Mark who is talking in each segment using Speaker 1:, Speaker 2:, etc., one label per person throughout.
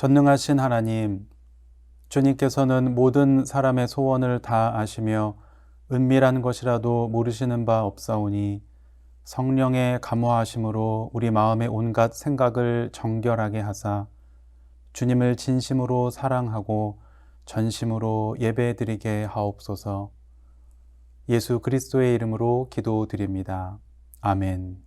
Speaker 1: 전능하신 하나님, 주님께서는 모든 사람의 소원을 다 아시며 은밀한 것이라도 모르시는 바 없사오니 성령의 감화하심으로 우리 마음의 온갖 생각을 정결하게 하사 주님을 진심으로 사랑하고 전심으로 예배드리게 하옵소서. 예수 그리스도의 이름으로 기도드립니다. 아멘.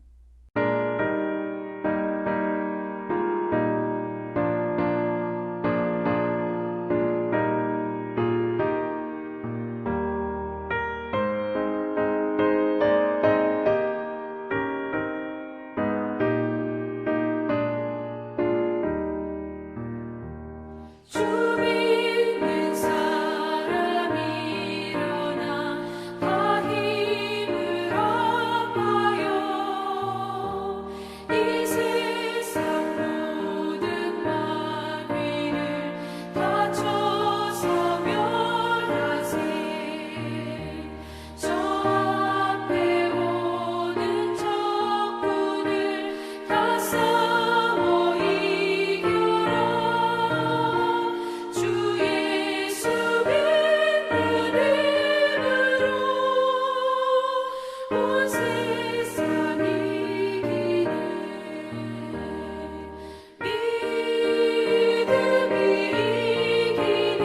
Speaker 2: 주 믿는 사람 일어나 다 힘을 합하여 이 세상 모든 마귀를 다쳐서 멸하세. 저 앞에 오는 적군을 다 싸워 이겨라. 주 예수 믿는 힘으로 온 세상 이기네. 믿음이 이기네.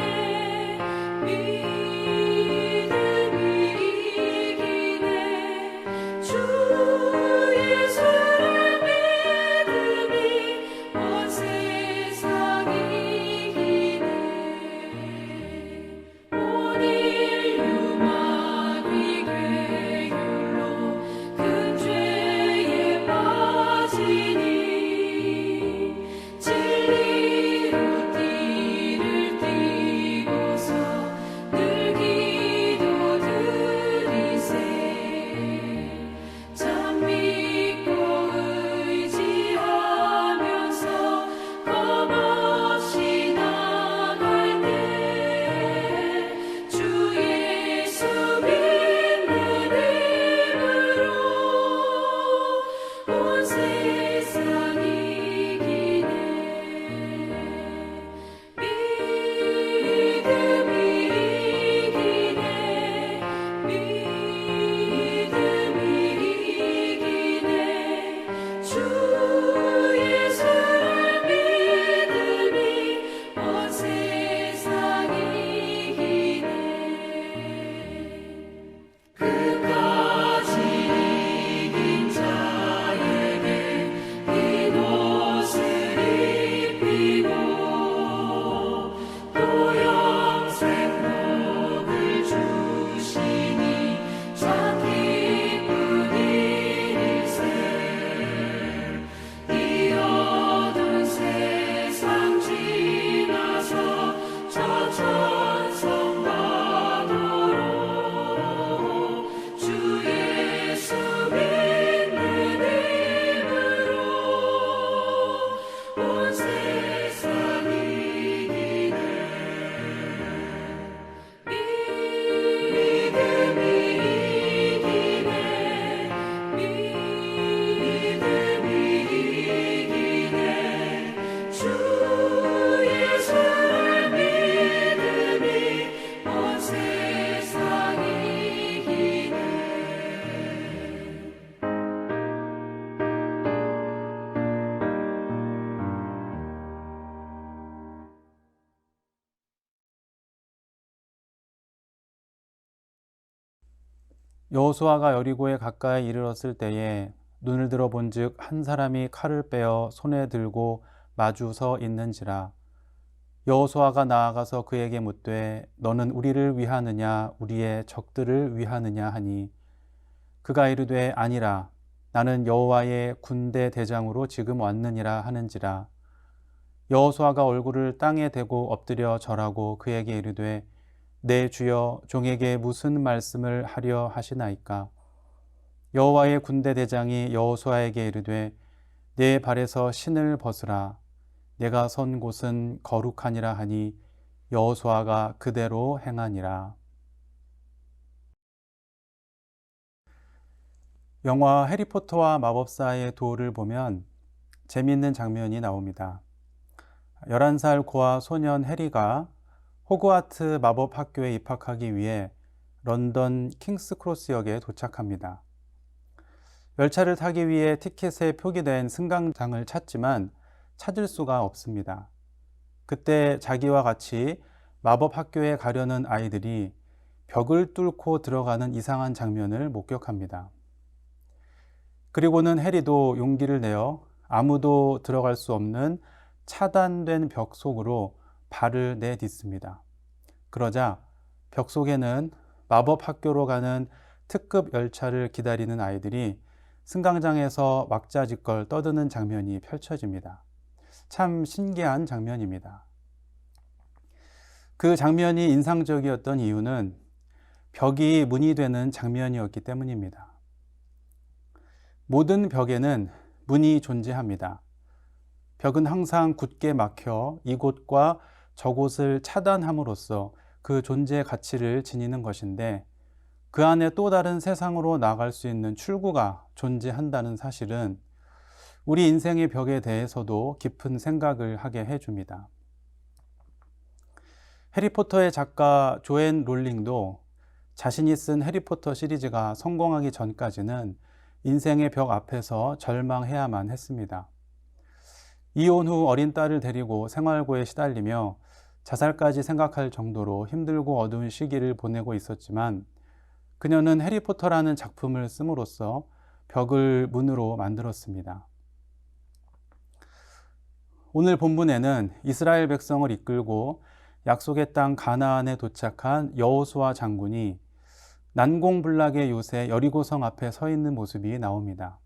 Speaker 2: 믿음이 이기네. 주 예수를 믿음이 온 세상 이기네. 온 인류 마귀 괴율로 큰 죄에 빠지니 진리로 띠를 띠고서 늘 기도드리세. 참 믿고 의지하면서 겁없이 나갈 때 주 예수 믿는 힘으로 온 세상 이기네. 믿음이 이기네. 믿음이 이기네. 주 예수를 믿음이 온 세상 이기네. 끝까지 이긴 자에게 흰 옷을 입히고 또 영생 복을 주시니 참 기쁜 일일세. 이 어두운 세상 지나서 저 천성받도록 주 예수 믿는 힘으로 온 세상 이기네. 믿음이 이기네. 믿음이 이기네. 주 예수를 믿음이 온 세상 이기네.
Speaker 1: 여호수아가 여리고에 가까이 이르렀을 때에 눈을 들어 본즉 한 사람이 칼을 빼어 손에 들고 마주 서 있는지라. 여호수아가 나아가서 그에게 묻되 너는 우리를 위하느냐 우리의 적들을 위하느냐 하니 그가 이르되 아니라 나는 여호와의 군대 대장으로 지금 왔느니라 하는지라. 여호수아가 얼굴을 땅에 대고 엎드려 절하고 그에게 이르되 내 주여 종에게 무슨 말씀을 하려 하시나이까. 여호와의 군대 대장이 여호수아에게 이르되 내 발에서 신을 벗으라. 내가 선 곳은 거룩하니라 하니 여호수아가 그대로 행하니라. 영화 해리포터와 마법사의 도를 보면 재미있는 장면이 나옵니다. 11살 고아 소년 해리가 호그와트 마법 학교에 입학하기 위해 런던 킹스크로스역에 도착합니다. 열차를 타기 위해 티켓에 표기된 승강장을 찾지만 찾을 수가 없습니다. 그때 자기와 같이 마법 학교에 가려는 아이들이 벽을 뚫고 들어가는 이상한 장면을 목격합니다. 그리고는 해리도 용기를 내어 아무도 들어갈 수 없는 차단된 벽 속으로 발을 내딛습니다. 그러자 벽 속에는 마법 학교로 가는 특급 열차를 기다리는 아이들이 승강장에서 왁자지껄 떠드는 장면이 펼쳐집니다. 참 신기한 장면입니다. 그 장면이 인상적이었던 이유는 벽이 문이 되는 장면이었기 때문입니다. 모든 벽에는 문이 존재합니다. 벽은 항상 굳게 막혀 이곳과 저곳을 차단함으로써 그 존재 가치를 지니는 것인데, 그 안에 또 다른 세상으로 나갈 수 있는 출구가 존재한다는 사실은 우리 인생의 벽에 대해서도 깊은 생각을 하게 해줍니다. 해리포터의 작가 조앤 롤링도 자신이 쓴 해리포터 시리즈가 성공하기 전까지는 인생의 벽 앞에서 절망해야만 했습니다. 이혼 후 어린 딸을 데리고 생활고에 시달리며 자살까지 생각할 정도로 힘들고 어두운 시기를 보내고 있었지만, 그녀는 해리포터라는 작품을 씀으로써 벽을 문으로 만들었습니다. 오늘 본문에는 이스라엘 백성을 이끌고 약속의 땅 가나안에 도착한 여호수아 장군이 난공불락의 요새 여리고성 앞에 서 있는 모습이 나옵니다.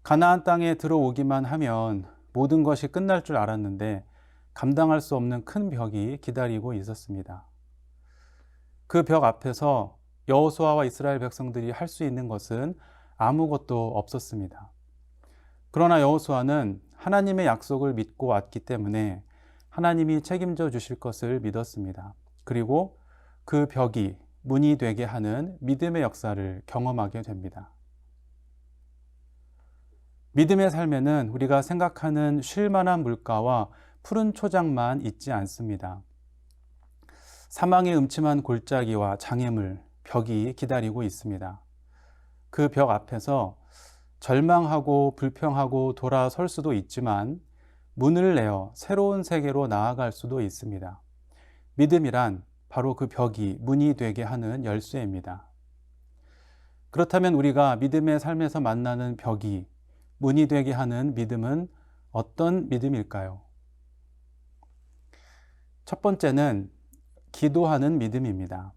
Speaker 1: 가나안 땅에 들어오기만 하면 모든 것이 끝날 줄 알았는데 감당할 수 없는 큰 벽이 기다리고 있었습니다. 그 벽 앞에서 여호수아와 이스라엘 백성들이 할 수 있는 것은 아무것도 없었습니다. 그러나 여호수아는 하나님의 약속을 믿고 왔기 때문에 하나님이 책임져 주실 것을 믿었습니다. 그리고 그 벽이 문이 되게 하는 믿음의 역사를 경험하게 됩니다. 믿음의 삶에는 우리가 생각하는 쉴만한 물가와 푸른 초장만 있지 않습니다. 사망의 음침한 골짜기와 장애물, 벽이 기다리고 있습니다. 그 벽 앞에서 절망하고 불평하고 돌아설 수도 있지만 문을 내어 새로운 세계로 나아갈 수도 있습니다. 믿음이란 바로 그 벽이 문이 되게 하는 열쇠입니다. 그렇다면 우리가 믿음의 삶에서 만나는 벽이 문이 되게 하는 믿음은 어떤 믿음일까요? 첫 번째는 기도하는 믿음입니다.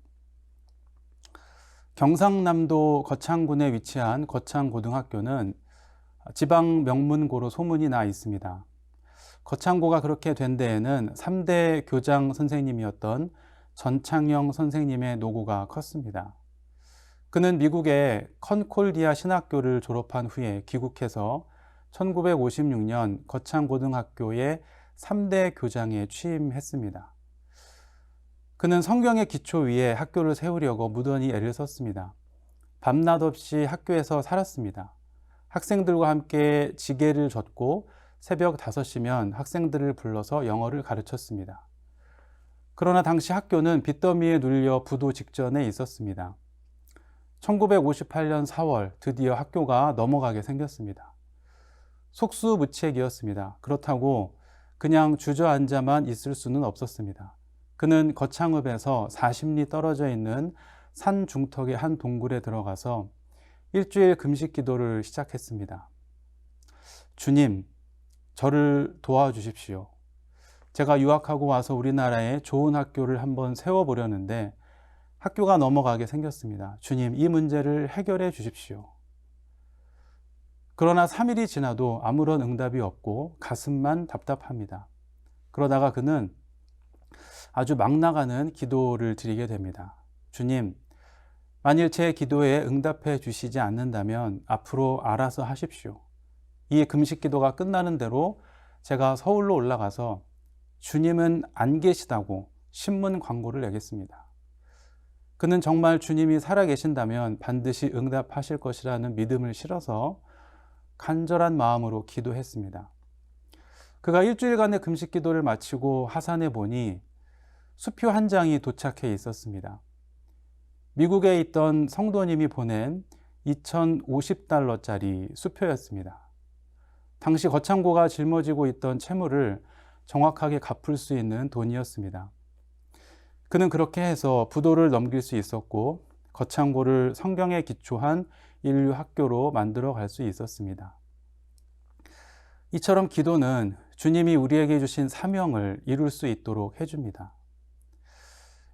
Speaker 1: 경상남도 거창군에 위치한 거창고등학교는 지방 명문고로 소문이 나 있습니다. 거창고가 그렇게 된 데에는 3대 교장 선생님이었던 전창영 선생님의 노고가 컸습니다. 그는 미국의 컨콜디아 신학교를 졸업한 후에 귀국해서 1956년 거창고등학교의 3대 교장에 취임했습니다. 그는 성경의 기초 위에 학교를 세우려고 무던히 애를 썼습니다. 밤낮 없이 학교에서 살았습니다. 학생들과 함께 지게를 젓고 새벽 5시면 학생들을 불러서 영어를 가르쳤습니다. 그러나 당시 학교는 빚더미에 눌려 부도 직전에 있었습니다. 1958년 4월 드디어 학교가 넘어가게 생겼습니다. 속수무책이었습니다. 그렇다고 그냥 주저앉아만 있을 수는 없었습니다. 그는 거창읍에서 40리 떨어져 있는 산 중턱의 한 동굴에 들어가서 일주일 금식 기도를 시작했습니다. 주님, 저를 도와주십시오. 제가 유학하고 와서 우리나라에 좋은 학교를 한번 세워보려는데 학교가 넘어가게 생겼습니다. 주님, 이 문제를 해결해 주십시오. 그러나 3일이 지나도 아무런 응답이 없고 가슴만 답답합니다. 그러다가 그는 아주 막 나가는 기도를 드리게 됩니다. 주님, 만일 제 기도에 응답해 주시지 않는다면 앞으로 알아서 하십시오. 이 금식 기도가 끝나는 대로 제가 서울로 올라가서 주님은 안 계시다고 신문 광고를 내겠습니다. 그는 정말 주님이 살아계신다면 반드시 응답하실 것이라는 믿음을 실어서 간절한 마음으로 기도했습니다. 그가 일주일간의 금식 기도를 마치고 하산해 보니 수표 한 장이 도착해 있었습니다. 미국에 있던 성도님이 보낸 2,050달러짜리 수표였습니다. 당시 거창고가 짊어지고 있던 채무를 정확하게 갚을 수 있는 돈이었습니다. 그는 그렇게 해서 부도를 넘길 수 있었고 거창고를 성경에 기초한 인류 학교로 만들어 갈 수 있었습니다. 이처럼 기도는 주님이 우리에게 주신 사명을 이룰 수 있도록 해줍니다.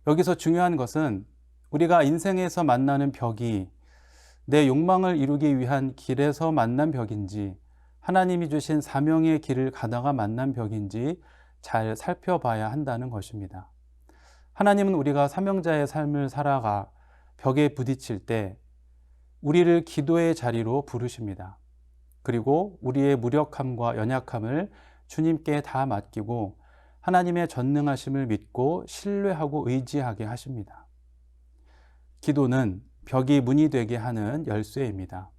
Speaker 1: 여기서 중요한 것은 우리가 인생에서 만나는 벽이 내 욕망을 이루기 위한 길에서 만난 벽인지 하나님이 주신 사명의 길을 가다가 만난 벽인지 잘 살펴봐야 한다는 것입니다. 하나님은 우리가 사명자의 삶을 살아가 벽에 부딪힐 때 우리를 기도의 자리로 부르십니다. 그리고 우리의 무력함과 연약함을 주님께 다 맡기고 하나님의 전능하심을 믿고 신뢰하고 의지하게 하십니다. 기도는 벽이 문이 되게 하는 열쇠입니다.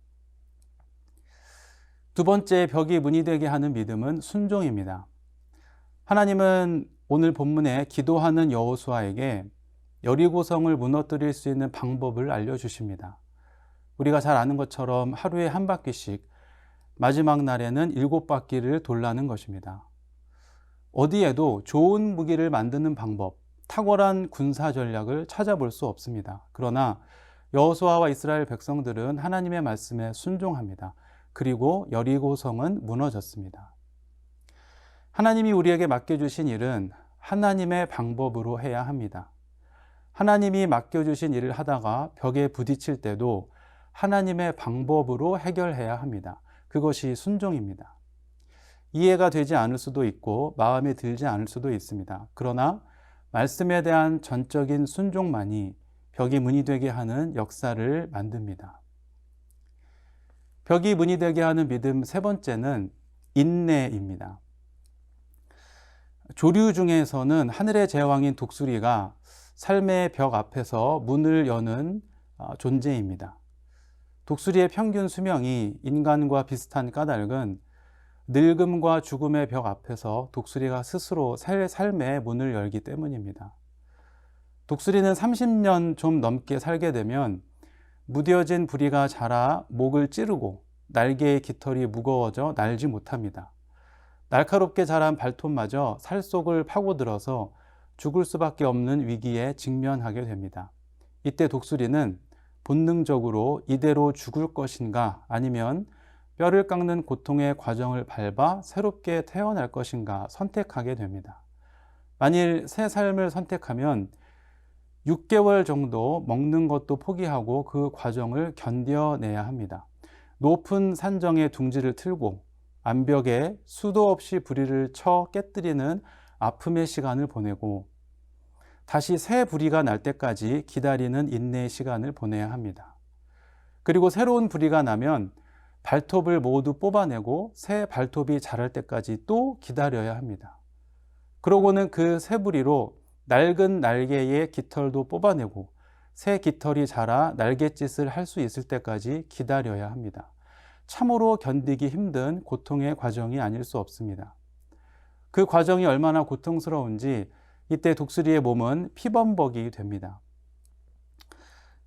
Speaker 1: 두 번째 벽이 문이 되게 하는 믿음은 순종입니다. 하나님은 오늘 본문에 기도하는 여호수아에게 여리고성을 무너뜨릴 수 있는 방법을 알려주십니다. 우리가 잘 아는 것처럼 하루에 한 바퀴씩 마지막 날에는 7바퀴를 돌라는 것입니다. 어디에도 좋은 무기를 만드는 방법, 탁월한 군사 전략을 찾아볼 수 없습니다. 그러나 여호수아와 이스라엘 백성들은 하나님의 말씀에 순종합니다. 그리고 여리고성은 무너졌습니다. 하나님이 우리에게 맡겨주신 일은 하나님의 방법으로 해야 합니다. 하나님이 맡겨주신 일을 하다가 벽에 부딪힐 때도 하나님의 방법으로 해결해야 합니다. 그것이 순종입니다. 이해가 되지 않을 수도 있고 마음에 들지 않을 수도 있습니다. 그러나 말씀에 대한 전적인 순종만이 벽이 문이 되게 하는 역사를 만듭니다. 벽이 문이 되게 하는 믿음 세 번째는 인내입니다. 조류 중에서는 하늘의 제왕인 독수리가 삶의 벽 앞에서 문을 여는 존재입니다. 독수리의 평균 수명이 인간과 비슷한 까닭은 늙음과 죽음의 벽 앞에서 독수리가 스스로 삶의 문을 열기 때문입니다. 독수리는 30년 좀 넘게 살게 되면 무뎌진 부리가 자라 목을 찌르고 날개의 깃털이 무거워져 날지 못합니다. 날카롭게 자란 발톱마저 살 속을 파고들어서 죽을 수밖에 없는 위기에 직면하게 됩니다. 이때 독수리는 본능적으로 이대로 죽을 것인가 아니면 뼈를 깎는 고통의 과정을 밟아 새롭게 태어날 것인가 선택하게 됩니다. 만일 새 삶을 선택하면 6개월 정도 먹는 것도 포기하고 그 과정을 견뎌내야 합니다. 높은 산정에 둥지를 틀고 암벽에 수도 없이 부리를 쳐 깨뜨리는 아픔의 시간을 보내고 다시 새 부리가 날 때까지 기다리는 인내의 시간을 보내야 합니다. 그리고 새로운 부리가 나면 발톱을 모두 뽑아내고 새 발톱이 자랄 때까지 또 기다려야 합니다. 그러고는 그 새 부리로 낡은 날개의 깃털도 뽑아내고 새 깃털이 자라 날갯짓을 할 수 있을 때까지 기다려야 합니다. 참으로 견디기 힘든 고통의 과정이 아닐 수 없습니다. 그 과정이 얼마나 고통스러운지 이때 독수리의 몸은 피범벅이 됩니다.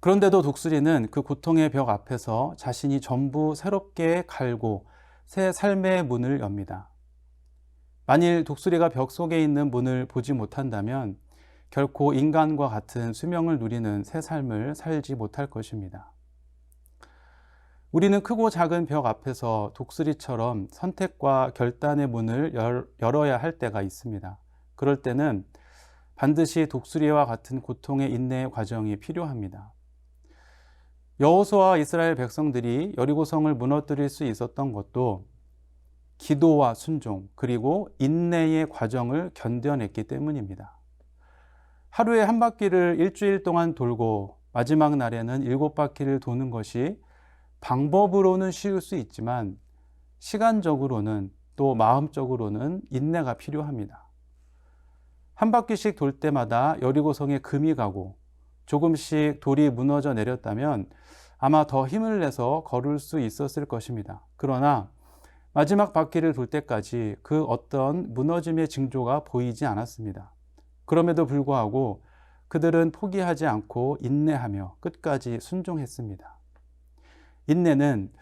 Speaker 1: 그런데도 독수리는 그 고통의 벽 앞에서 자신이 전부 새롭게 갈고 새 삶의 문을 엽니다. 만일 독수리가 벽 속에 있는 문을 보지 못한다면 결코 인간과 같은 수명을 누리는 새 삶을 살지 못할 것입니다. 우리는 크고 작은 벽 앞에서 독수리처럼 선택과 결단의 문을 열어야 할 때가 있습니다. 그럴 때는 반드시 독수리와 같은 고통의 인내의 과정이 필요합니다. 여호수아와 이스라엘 백성들이 여리고성을 무너뜨릴 수 있었던 것도 기도와 순종 그리고 인내의 과정을 견뎌냈기 때문입니다. 하루에 한 바퀴를 일주일 동안 돌고 마지막 날에는 7바퀴를 도는 것이 방법으로는 쉬울 수 있지만 시간적으로는 또 마음적으로는 인내가 필요합니다. 한 바퀴씩 돌 때마다 여리고성에 금이 가고 조금씩 돌이 무너져 내렸다면 아마 더 힘을 내서 걸을 수 있었을 것입니다. 그러나 마지막 바퀴를 돌 때까지 그 어떤 무너짐의 징조가 보이지 않았습니다. 그럼에도 불구하고 그들은 포기하지 않고 인내하며 끝까지 순종했습니다. 인내는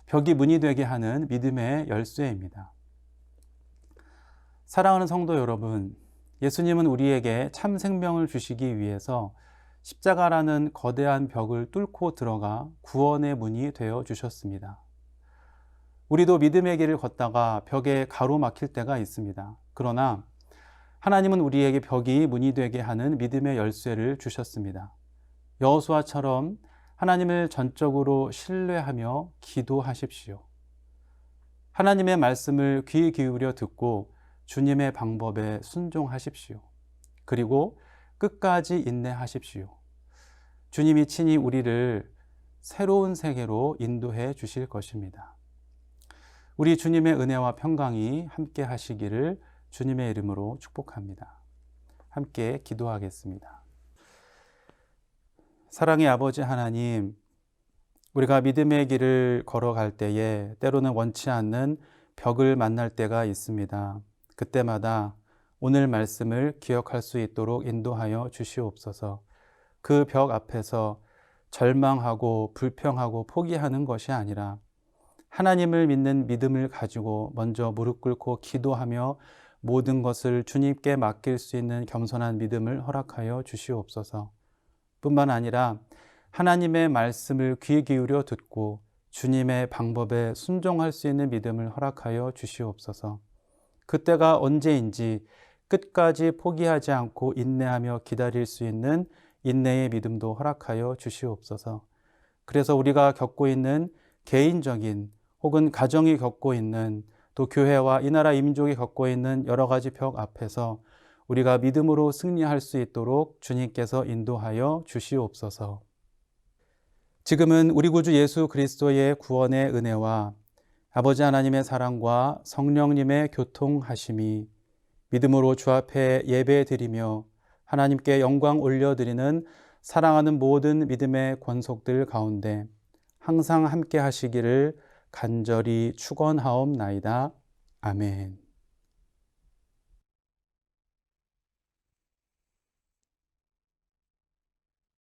Speaker 1: 벽이 문이 되게 하는 믿음의 열쇠입니다. 사랑하는 성도 여러분, 예수님은 우리에게 참 생명을 주시기 위해서 십자가라는 거대한 벽을 뚫고 들어가 구원의 문이 되어 주셨습니다. 우리도 믿음의 길을 걷다가 벽에 가로막힐 때가 있습니다. 그러나 하나님은 우리에게 벽이 문이 되게 하는 믿음의 열쇠를 주셨습니다. 여호수아처럼 하나님을 전적으로 신뢰하며 기도하십시오. 하나님의 말씀을 귀 기울여 듣고 주님의 방법에 순종하십시오. 그리고 끝까지 인내하십시오. 주님이 친히 우리를 새로운 세계로 인도해 주실 것입니다. 우리 주님의 은혜와 평강이 함께 하시기를 주님의 이름으로 축복합니다. 함께 기도하겠습니다. 사랑의 아버지 하나님, 우리가 믿음의 길을 걸어갈 때에 때로는 원치 않는 벽을 만날 때가 있습니다. 그때마다 오늘 말씀을 기억할 수 있도록 인도하여 주시옵소서. 그 벽 앞에서 절망하고 불평하고 포기하는 것이 아니라 하나님을 믿는 믿음을 가지고 먼저 무릎 꿇고 기도하며 모든 것을 주님께 맡길 수 있는 겸손한 믿음을 허락하여 주시옵소서. 뿐만 아니라 하나님의 말씀을 귀 기울여 듣고 주님의 방법에 순종할 수 있는 믿음을 허락하여 주시옵소서. 그때가 언제인지 끝까지 포기하지 않고 인내하며 기다릴 수 있는 인내의 믿음도 허락하여 주시옵소서. 그래서 우리가 겪고 있는 개인적인 혹은 가정이 겪고 있는 또 교회와 이 나라 민족이 겪고 있는 여러 가지 벽 앞에서 우리가 믿음으로 승리할 수 있도록 주님께서 인도하여 주시옵소서. 지금은 우리 구주 예수 그리스도의 구원의 은혜와 아버지 하나님의 사랑과 성령님의 교통하심이 믿음으로 주 앞에 예배드리며 하나님께 영광 올려드리는 사랑하는 모든 믿음의 권속들 가운데 항상 함께 하시기를 간절히 축원하옵나이다. 아멘.